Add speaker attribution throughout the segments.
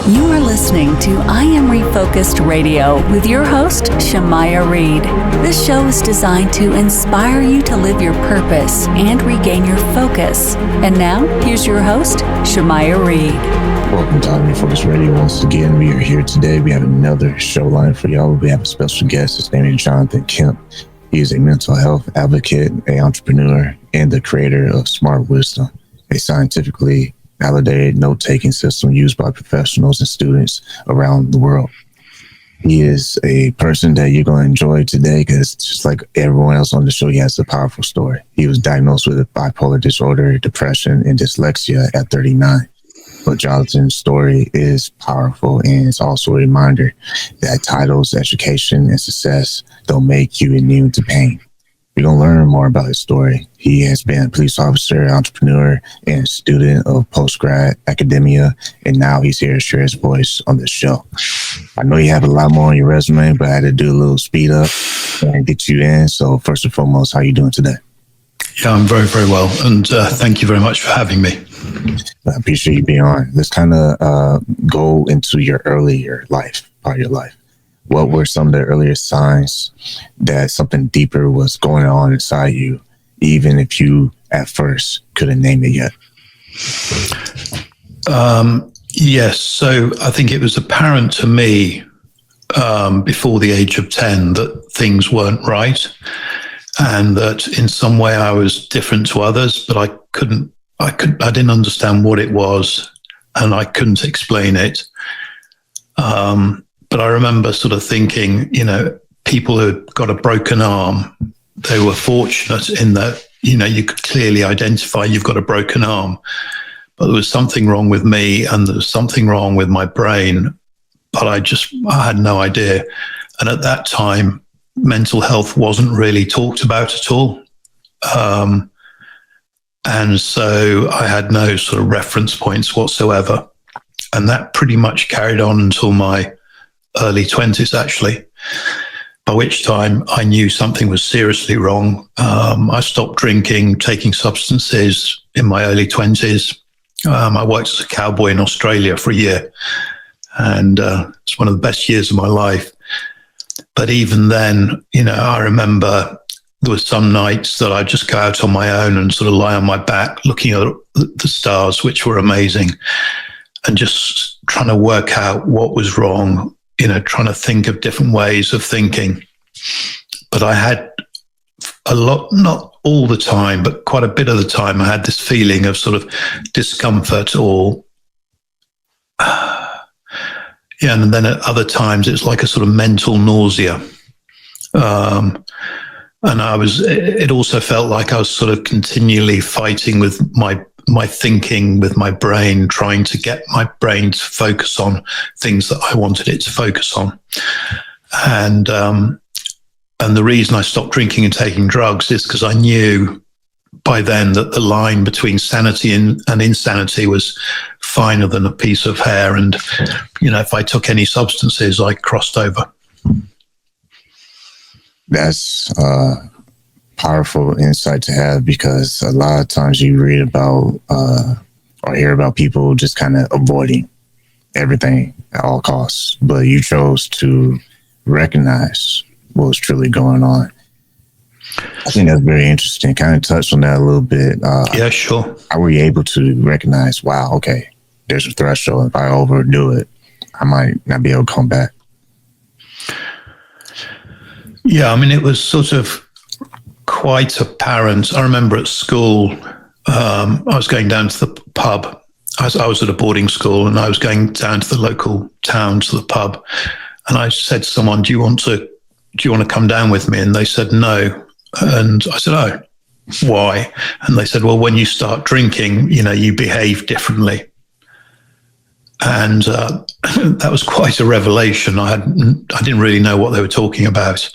Speaker 1: You are listening to I Am Refocused Radio with your host, Shamaya Reed. This show is designed to inspire you to live your purpose and regain your focus. And now, here's your host, Shamaya Reed.
Speaker 2: Welcome to I Am Refocused Radio. Once again, we are here today. We have another show line for y'all. We have a special guest. His name is Kemp. He is a mental health advocate, an entrepreneur, and the creator of SmartWisdom, a scientifically validated note-taking system used by professionals and students around the world. He is a person that you're going to enjoy today because just like everyone else on the show, he has a powerful story. He was diagnosed with bipolar disorder, depression, and dyslexia at 39. But Jonathan's story is powerful, and it's also a reminder that titles, education, and success don't make you immune to pain. We're going to learn more about his story. He has been a police officer, entrepreneur, and student of post-grad academia, and now he's here to share his voice on this show. I know you have a lot more on your resume, but I had to do a little speed up and get you in. So first and foremost, how are you doing today?
Speaker 3: Yeah, I'm very, very well. And thank you very much for having me.
Speaker 2: I appreciate you being on. Let's kind of go into your earlier life, part of your life. What were some of the earlier signs that something deeper was going on inside you, even if you at first couldn't name it yet?
Speaker 3: Yes. So I think it was apparent to me before the age of 10 that things weren't right and that in some way I was different to others, but I didn't understand what it was and I couldn't explain it. But I remember sort of thinking, people who got a broken arm, they were fortunate in that, you could clearly identify you've got a broken arm. But there was something wrong with me and there was something wrong with my brain. But I had no idea. And at that time, mental health wasn't really talked about at all. And so I had no sort of reference points whatsoever. And that pretty much carried on until my early 20s, actually, by which time I knew something was seriously wrong. I stopped drinking, taking substances in my early 20s. I worked as a cowboy in Australia for a year, and it's one of the best years of my life. But even then, I remember there were some nights that I'd just go out on my own and sort of lie on my back looking at the stars, which were amazing, and just trying to work out what was wrong, trying to think of different ways of thinking. But I had a lot, not all the time, but quite a bit of the time, I had this feeling of sort of discomfort or, and then at other times it's like a sort of mental nausea. And it also felt like I was sort of continually fighting with my thinking, with my brain, trying to get my brain to focus on things that I wanted it to focus on. And the reason I stopped drinking and taking drugs is because I knew by then that the line between sanity and insanity was finer than a piece of hair. And, if I took any substances, I crossed over.
Speaker 2: That's powerful insight to have, because a lot of times you read about or hear about people just kind of avoiding everything at all costs, but you chose to recognize what was truly going on. I think that's very interesting. Kind of touched on that a little bit.
Speaker 3: Yeah, sure.
Speaker 2: How were you able to recognize, wow, okay, there's a threshold. If I overdo it, I might not be able to come back?
Speaker 3: Yeah, it was sort of quite apparent. I remember at school, I was going down to the pub. I was at a boarding school and I was going down to the local town to the pub. And I said to someone, do you want to come down with me? And they said, no. And I said, oh, why? And they said, well, when you start drinking, you behave differently. And that was quite a revelation. I didn't really know what they were talking about.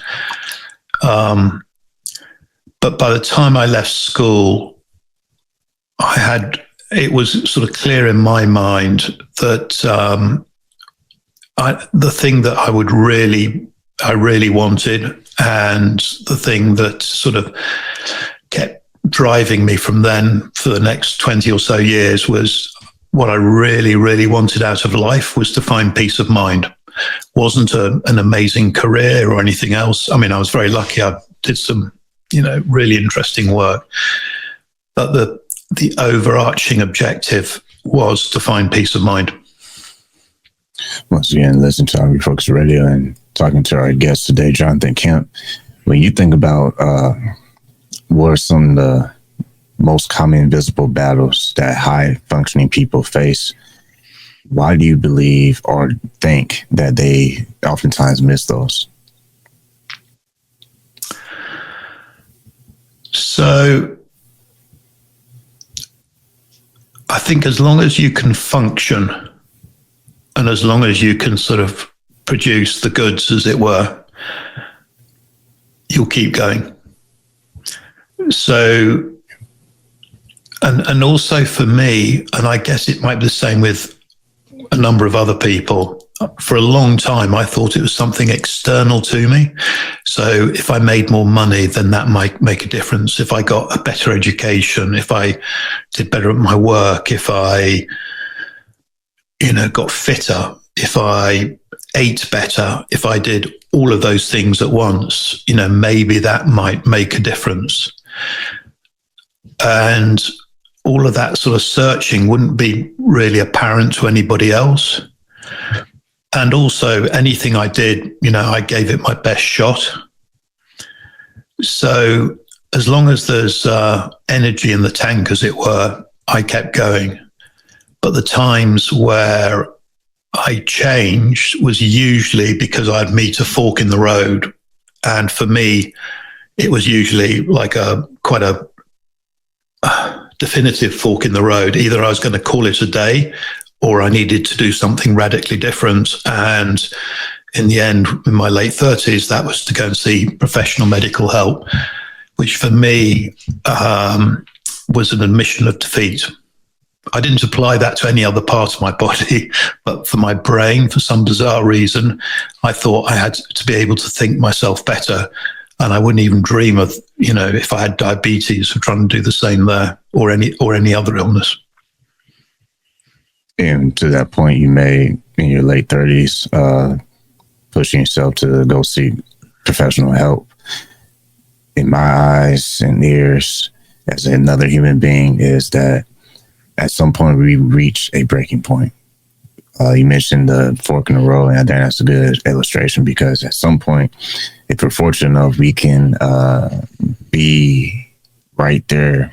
Speaker 3: But by the time I left school, it was sort of clear in my mind that the thing that I really wanted, and the thing that sort of kept driving me from then for the next 20 or so years was what I really, really wanted out of life was to find peace of mind. Wasn't an amazing career or anything else. I mean, I was very lucky. I did some, really interesting work. But the overarching objective was to find peace of mind.
Speaker 2: Once again, listen to our Refocused Radio and talking to our guest today, Jonathan Kemp. When you think about what are some of the most common invisible battles that high-functioning people face, why do you believe or think that they oftentimes miss those?
Speaker 3: So I think as long as you can function and as long as you can sort of produce the goods, as it were, you'll keep going. So, and also for me, and I guess it might be the same with a number of other people, for a long time, I thought it was something external to me. So if I made more money, then that might make a difference. If I got a better education, if I did better at my work, if I, got fitter, if I ate better, if I did all of those things at once, maybe that might make a difference. And all of that sort of searching wouldn't be really apparent to anybody else. And also anything I did, I gave it my best shot. So as long as there's energy in the tank, as it were, I kept going. But the times where I changed was usually because I'd meet a fork in the road. And for me, it was usually like quite a definitive fork in the road. Either I was going to call it a day or I needed to do something radically different. And in the end, in my late 30s, that was to go and see professional medical help, which for me was an admission of defeat. I didn't apply that to any other part of my body, but for my brain, for some bizarre reason, I thought I had to be able to think myself better. And I wouldn't even dream of, if I had diabetes, of trying to do the same there, or any other illness.
Speaker 2: And to that point you made in your late 30s, pushing yourself to go seek professional help. In my eyes and ears, as another human being, is that at some point we reach a breaking point. You mentioned the fork in the road, and I think that's a good illustration, because at some point, if we're fortunate enough, we can be right there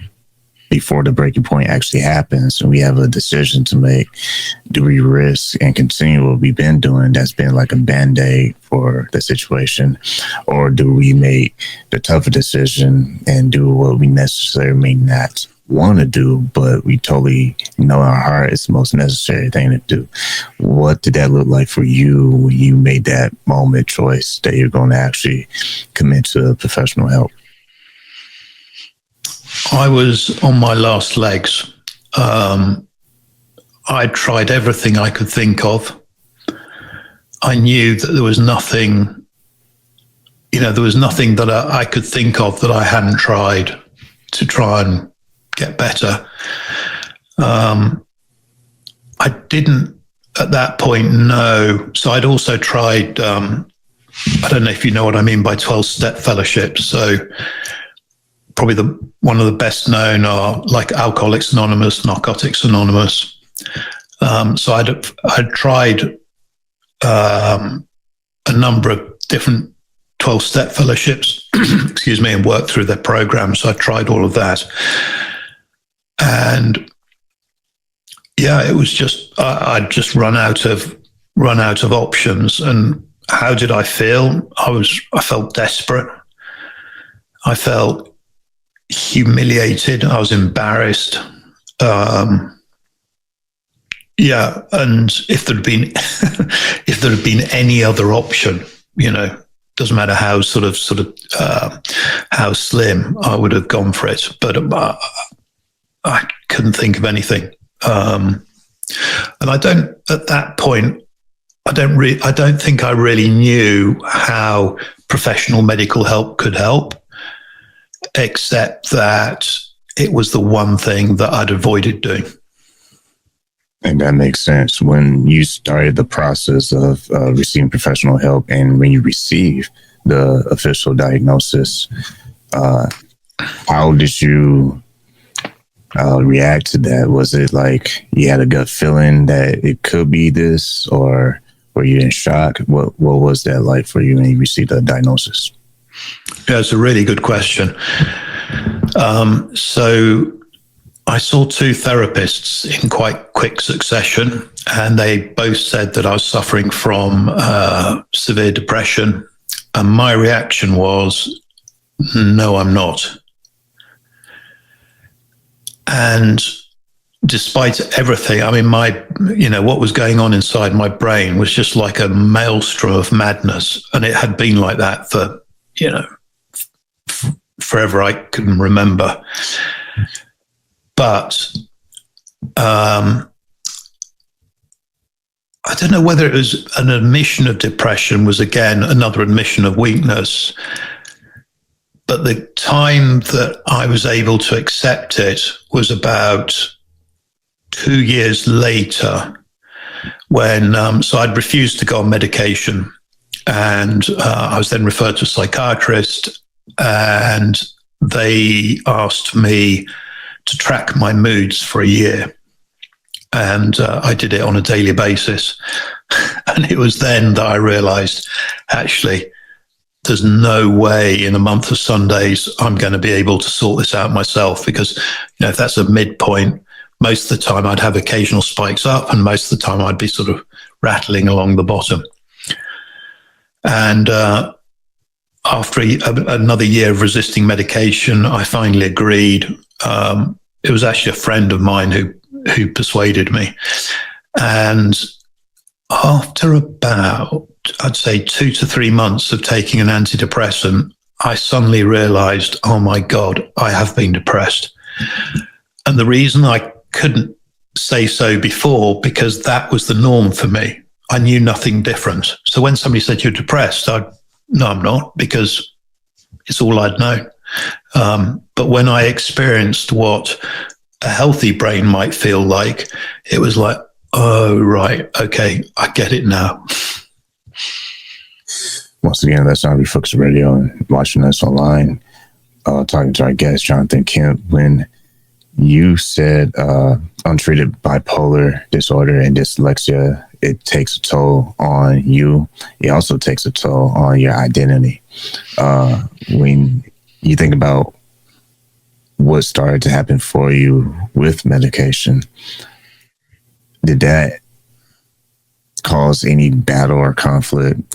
Speaker 2: before the breaking point actually happens, and we have a decision to make. Do we risk and continue what we've been doing that's been like a band-aid for the situation, or do we make the tougher decision and do what we necessarily may not want to do, but we totally know in our heart it's the most necessary thing to do? What did that look like for you when you made that moment choice that you're going to actually commit to professional help?
Speaker 3: I was on my last legs. I tried everything I could think of. I knew that there was nothing, there was nothing that I could think of that I hadn't tried to try and get better. I didn't at that point know. So I'd also tried, I don't know if you know what I mean by 12-step fellowships. So probably one of the best known are like Alcoholics Anonymous, Narcotics Anonymous. So I'd tried a number of different 12-step fellowships, excuse me, and worked through their programs. So I tried all of that. And yeah, it was just, I'd just run out of options. And how did I feel? I felt desperate. I felt humiliated. I was embarrassed. Yeah, and if there'd been any other option, doesn't matter how how slim, I would have gone for it. But I couldn't think of anything. And at that point, I don't think I really knew how professional medical help could help, except that it was the one thing that I'd avoided doing.
Speaker 2: And that makes sense. When you started the process of receiving professional help and when you received the official diagnosis, how did you react to that? Was it like you had a gut feeling that it could be this, or were you in shock? What was that like for you when you received the diagnosis?
Speaker 3: Yeah, it's a really good question. So I saw two therapists in quite quick succession, and they both said that I was suffering from severe depression. And my reaction was, no, I'm not. And despite everything, I mean, what was going on inside my brain was just like a maelstrom of madness. And it had been like that for, forever I can remember. But I don't know whether it was an admission of depression was, again, another admission of weakness. But the time that I was able to accept it was about 2 years later when, so I'd refused to go on medication. And I was then referred to a psychiatrist, and they asked me to track my moods for a year. And I did it on a daily basis. And it was then that I realized, actually, there's no way in a month of Sundays I'm going to be able to sort this out myself, because if that's a midpoint, most of the time I'd have occasional spikes up, and most of the time I'd be sort of rattling along the bottom. And after another year of resisting medication, I finally agreed. It was actually a friend of mine who persuaded me. And after about, I'd say 2 to 3 months of taking an antidepressant, I suddenly realized, oh my God, I have been depressed. And the reason I couldn't say so before, because that was the norm for me. I knew nothing different. So when somebody said you're depressed, no, I'm not, because it's all I'd known. But when I experienced what a healthy brain might feel like, it was like, oh, right, okay, I get it now.
Speaker 2: Once again, that's on Refocused Radio, and watching us online, talking to our guest, Jonathan Kemp. When you said untreated bipolar disorder and dyslexia, it takes a toll on you. It also takes a toll on your identity. When you think about what started to happen for you with medication, did that cause any battle or conflict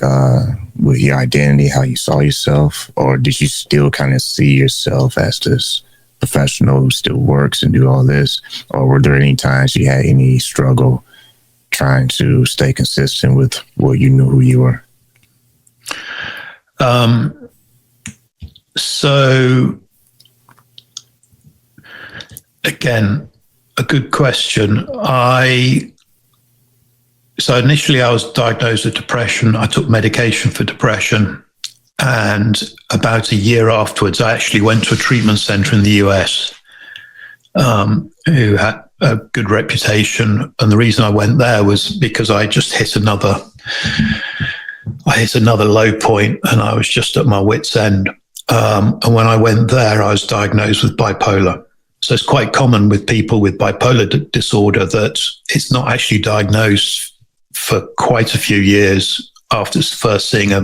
Speaker 2: with your identity, how you saw yourself? Or did you still kind of see yourself as this professional who still works and do all this? Or were there any times you had any struggle trying to stay consistent with what you knew who you were?
Speaker 3: So again, a good question. So initially I was diagnosed with depression. I took medication for depression. And about a year afterwards, I actually went to a treatment center in the US who had a good reputation. And the reason I went there was because I just hit another low point, and I was just at my wit's end. And when I went there, I was diagnosed with bipolar. So it's quite common with people with bipolar disorder that it's not actually diagnosed for quite a few years after first seeing a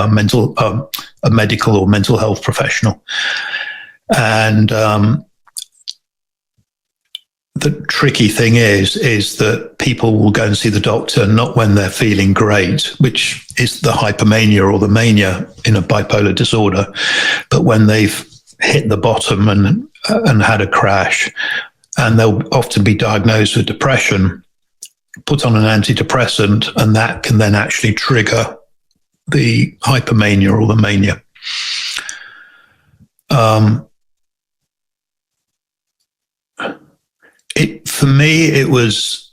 Speaker 3: medical or mental health professional. And the tricky thing is that people will go and see the doctor not when they're feeling great, which is the hypomania or the mania in a bipolar disorder, but when they've hit the bottom and had a crash. And they'll often be diagnosed with depression, put on an antidepressant, and that can then actually trigger the hypomania or the mania. For me, it was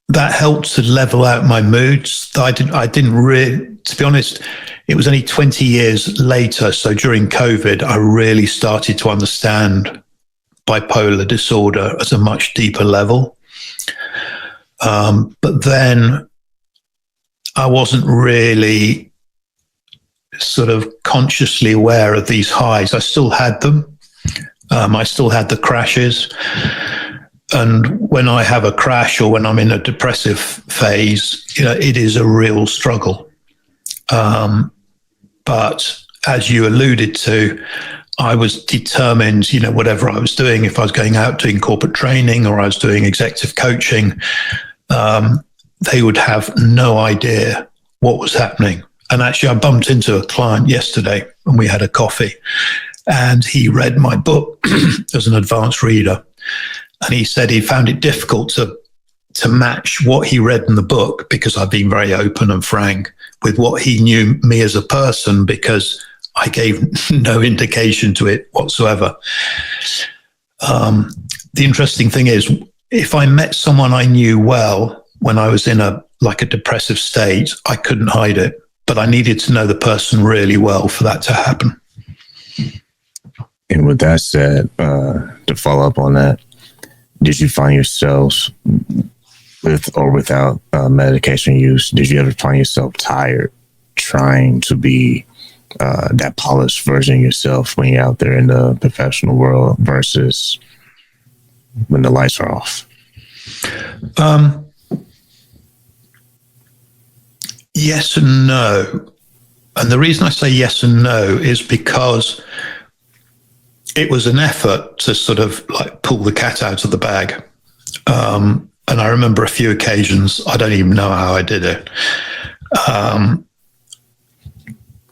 Speaker 3: that helped to level out my moods. I didn't really, to be honest, it was only 20 years later. So during COVID, I really started to understand bipolar disorder at a much deeper level. But then I wasn't really sort of consciously aware of these highs. I still had them. I still had the crashes. And when I have a crash or when I'm in a depressive phase, it is a real struggle. But as you alluded to, I was determined, whatever I was doing, if I was going out doing corporate training or I was doing executive coaching, they would have no idea what was happening. And actually, I bumped into a client yesterday and we had a coffee and he read my book as an advanced reader. And he said he found it difficult to match what he read in the book, because I've been very open and frank, with what he knew me as a person, because I gave no indication to it whatsoever. The interesting thing is, if I met someone I knew well when I was in a depressive state, I couldn't hide it. But I needed to know the person really well for that to happen.
Speaker 2: And with that said, to follow up on that, did you find yourselves with or without medication use, did you ever find yourself tired trying to be that polished version of yourself when you're out there in the professional world versus when the lights are off?
Speaker 3: Yes and no. And the reason I say yes and no is because it was an effort to sort of pull the cat out of the bag. And I remember a few occasions, I don't even know how I did it.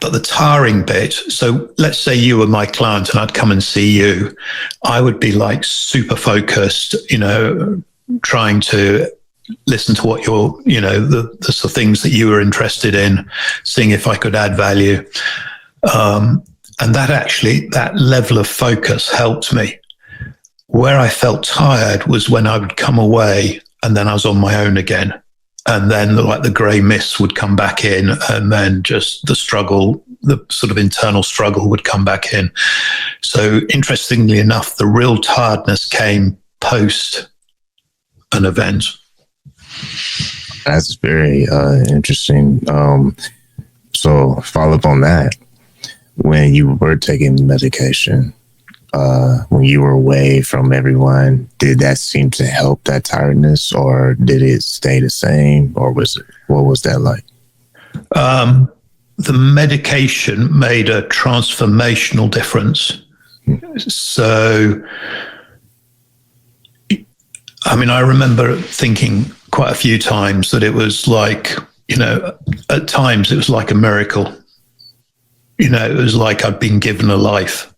Speaker 3: But the tiring bit, so let's say you were my client and I'd come and see you, I would be super focused, trying to listen to what you're, the sort of things that you were interested in, seeing if I could add value. And that level of focus helped me. Where I felt tired was when I would come away and then I was on my own again. And then the grey mist would come back in, and then just the struggle, the sort of internal struggle would come back in. So interestingly enough, the real tiredness came post an event.
Speaker 2: That's very interesting. So follow up on that. When you were taking medication, when you were away from everyone, did that seem to help that tiredness, or did it stay the same, or what was that like?
Speaker 3: The medication made a transformational difference. So, I remember thinking quite a few times that it was at times it was like a miracle. It was like I'd been given a life.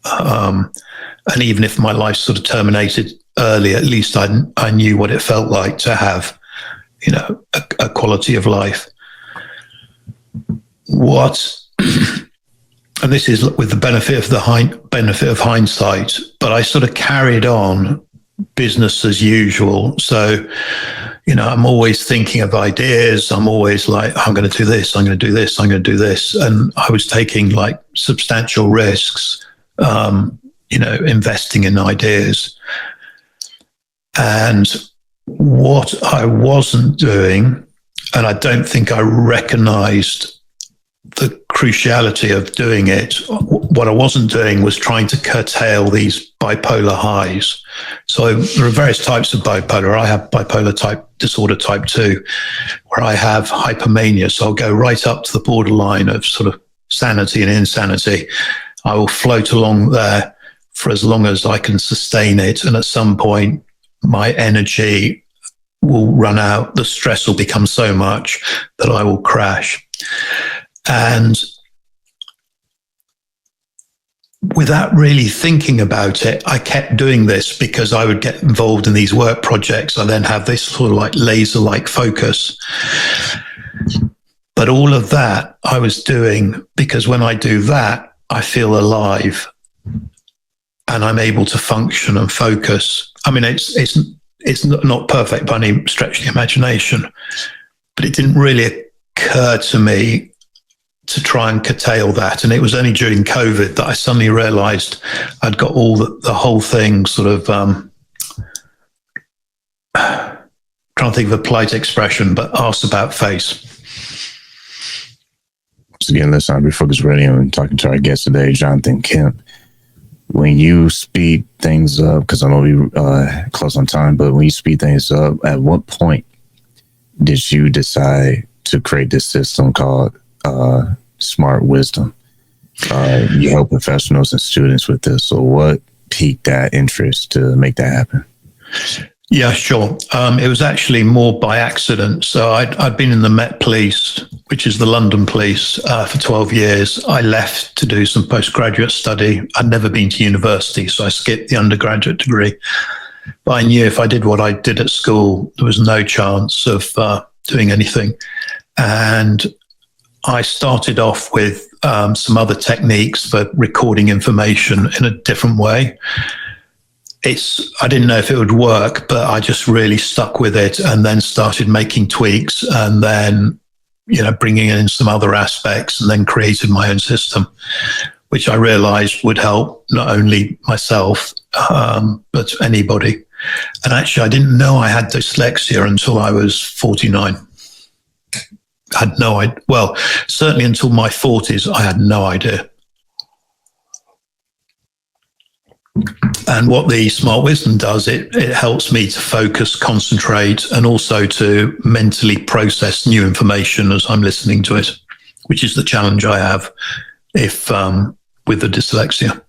Speaker 3: And even if my life sort of terminated early, at least I knew what it felt like to have, a quality of life. And this is with the benefit of hindsight, but I sort of carried on business as usual. So, I'm always thinking of ideas. I'm always I'm going to do this, I'm going to do this, I'm going to do this. And I was taking substantial risks, investing in ideas. And what I wasn't doing, and I don't think I recognized the cruciality of doing it, what I wasn't doing was trying to curtail these bipolar highs. So there are various types of bipolar. I have bipolar disorder type 2, where I have hypomania. So I'll go right up to the borderline of sort of sanity and insanity. I will float along there for as long as I can sustain it. And at some point, my energy will run out. The stress will become so much that I will crash. And without really thinking about it, I kept doing this because I would get involved in these work projects. I then have this sort of laser-like focus. But all of that I was doing because when I do that, I feel alive and I'm able to function and focus. It's not perfect by any stretch of the imagination, but it didn't really occur to me to try and curtail that. And it was only during COVID that I suddenly realized I'd got all the whole thing sort of, trying can't think of a polite expression, but ask about face.
Speaker 2: Once again, listen, on Refocused Radio and talking to our guest today, Jonathan Kemp. When you speed things up, because I know we close on time, but when you speed things up, at what point did you decide to create this system called SmartWisdom? You help professionals and students with this. So what piqued that interest to make that happen?
Speaker 3: Yeah, sure. It was actually more by accident. So I'd been in the Met Police, which is the London Police, for 12 years. I left to do some postgraduate study. I'd never been to university, so I skipped the undergraduate degree. But I knew if I did what I did at school, there was no chance of doing anything. And I started off with some other techniques for recording information in a different way. I didn't know if it would work, but I just really stuck with it and then started making tweaks and then, bringing in some other aspects and then created my own system, which I realized would help not only myself, but anybody. And actually, I didn't know I had dyslexia until I was 49. I had no idea. Well, certainly until my 40s, I had no idea. And what the SmartWisdom does, it helps me to focus, concentrate, and also to mentally process new information as I'm listening to it, which is the challenge I have with the dyslexia.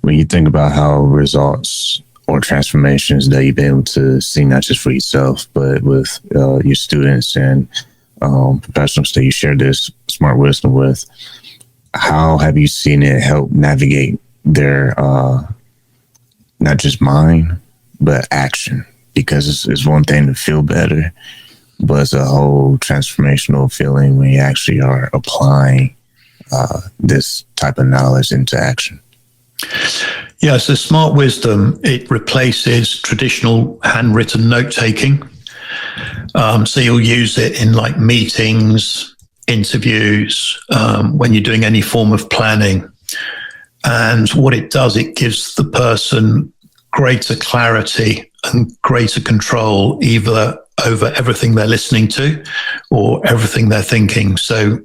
Speaker 2: When you think about how results or transformations that you've been able to see, not just for yourself, but with your students and professionals that you share this SmartWisdom with, how have you seen it help navigate their not just mind but action? Because it's one thing to feel better, but it's a whole transformational feeling when you actually are applying this type of knowledge into action.
Speaker 3: Yeah, so SmartWisdom, it replaces traditional handwritten note-taking. So you'll use it in like meetings, interviews, when you're doing any form of planning. And what it does, it gives the person greater clarity and greater control either over everything they're listening to or everything they're thinking. So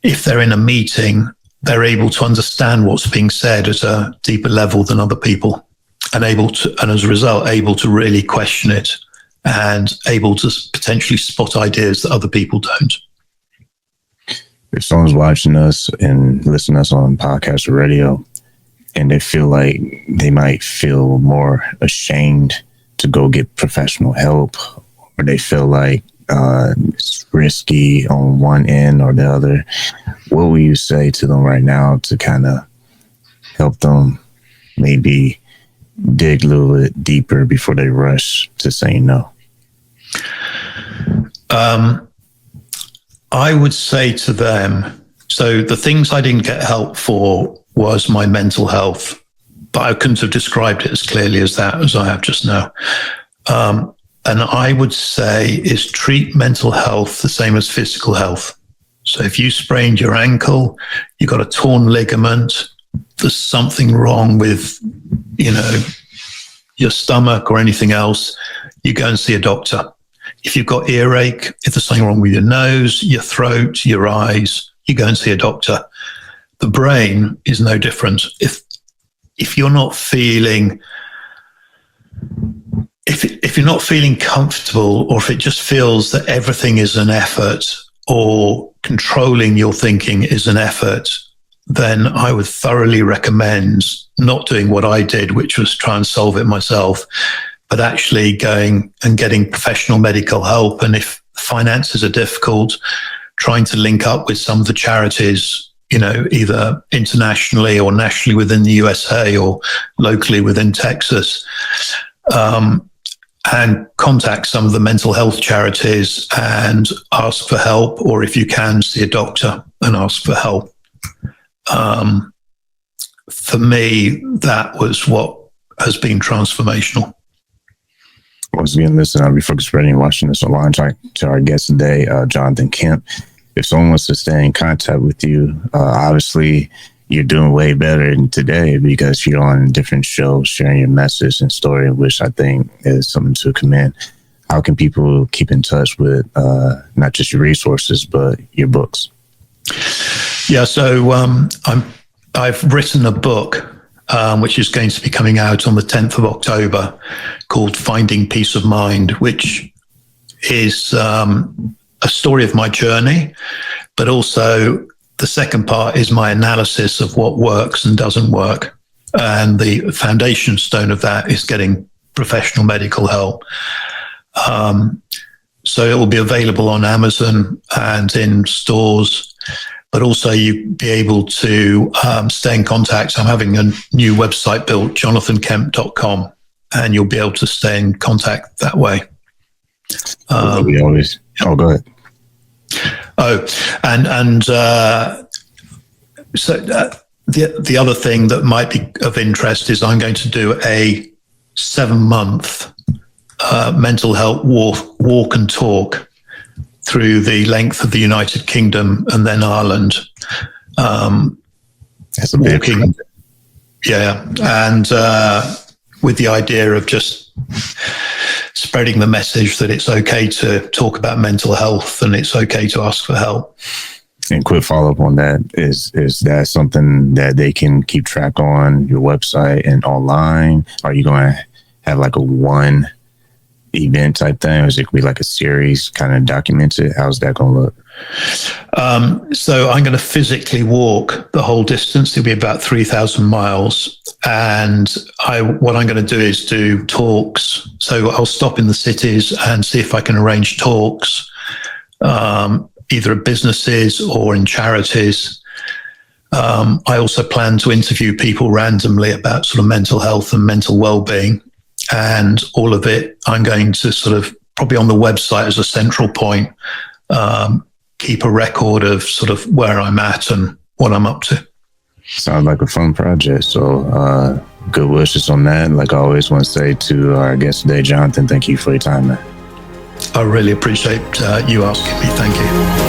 Speaker 3: if they're in a meeting, they're able to understand what's being said at a deeper level than other people, and as a result, able to really question it and able to potentially spot ideas that other people don't.
Speaker 2: If someone's watching us and listening to us on podcast or radio, and they feel like they might feel more ashamed to go get professional help, or they feel like it's risky on one end or the other, what will you say to them right now to kind of help them maybe dig a little bit deeper before they rush to saying no?
Speaker 3: I would say to them, so the things I didn't get help for was my mental health, but I couldn't have described it as clearly as I have just now. And I would say is treat mental health the same as physical health. So if you sprained your ankle, you got a torn ligament, there's something wrong with, your stomach or anything else, you go and see a doctor. If you've got earache, if there's something wrong with your nose, your throat, your eyes, you go and see a doctor. The brain is no different. If you're not feeling, if you're not feeling comfortable, or if it just feels that everything is an effort, or controlling your thinking is an effort, then I would thoroughly recommend not doing what I did, which was try and solve it myself, but actually going and getting professional medical help. And if finances are difficult, trying to link up with some of the charities, either internationally or nationally within the USA or locally within Texas, and contact some of the mental health charities and ask for help, or if you can, see a doctor and ask for help. For me, that was what has been transformational.
Speaker 2: Once again, listen, I'll be focused for anyone watching this online. To our guest today, Jonathan Kemp. If someone wants to stay in contact with you, obviously you're doing way better today because you're on different shows sharing your message and story, which I think is something to commend. How can people keep in touch with not just your resources, but your books?
Speaker 3: Yeah, so I've written a book which is going to be coming out on the 10th of October called Finding Peace of Mind, which is a story of my journey, but also the second part is my analysis of what works and doesn't work. And the foundation stone of that is getting professional medical help. So it will be available on Amazon and in stores, but also you'll be able to stay in contact. I'm having a new website built, jonathankemp.com, and you'll be able to stay in contact that way.
Speaker 2: We always, go ahead.
Speaker 3: So the other thing that might be of interest is I'm going to do a 7-month mental health walk and talk through the length of the United Kingdom and then Ireland.
Speaker 2: That's a big
Speaker 3: walking, yeah, and with the idea of just spreading the message that it's okay to talk about mental health and it's okay to ask for help.
Speaker 2: And quick follow up on that, is that something that they can keep track on your website and online? Are you going to have like a one event type thing, or is it going to be like a series kind of documented? How's that going to look?
Speaker 3: So I'm going to physically walk the whole distance. It'll be about 3,000 miles. And what I'm going to do is do talks. So I'll stop in the cities and see if I can arrange talks, either at businesses or in charities. I also plan to interview people randomly about sort of mental health and mental well-being. And all of it, I'm going to sort of probably on the website as a central point, keep a record of sort of where I'm at and what I'm up to.
Speaker 2: Sounds like a fun project. So good wishes on that. Like I always want to say to our guest today, Jonathan, thank you for your time, man.
Speaker 3: I really appreciate you asking me. Thank you.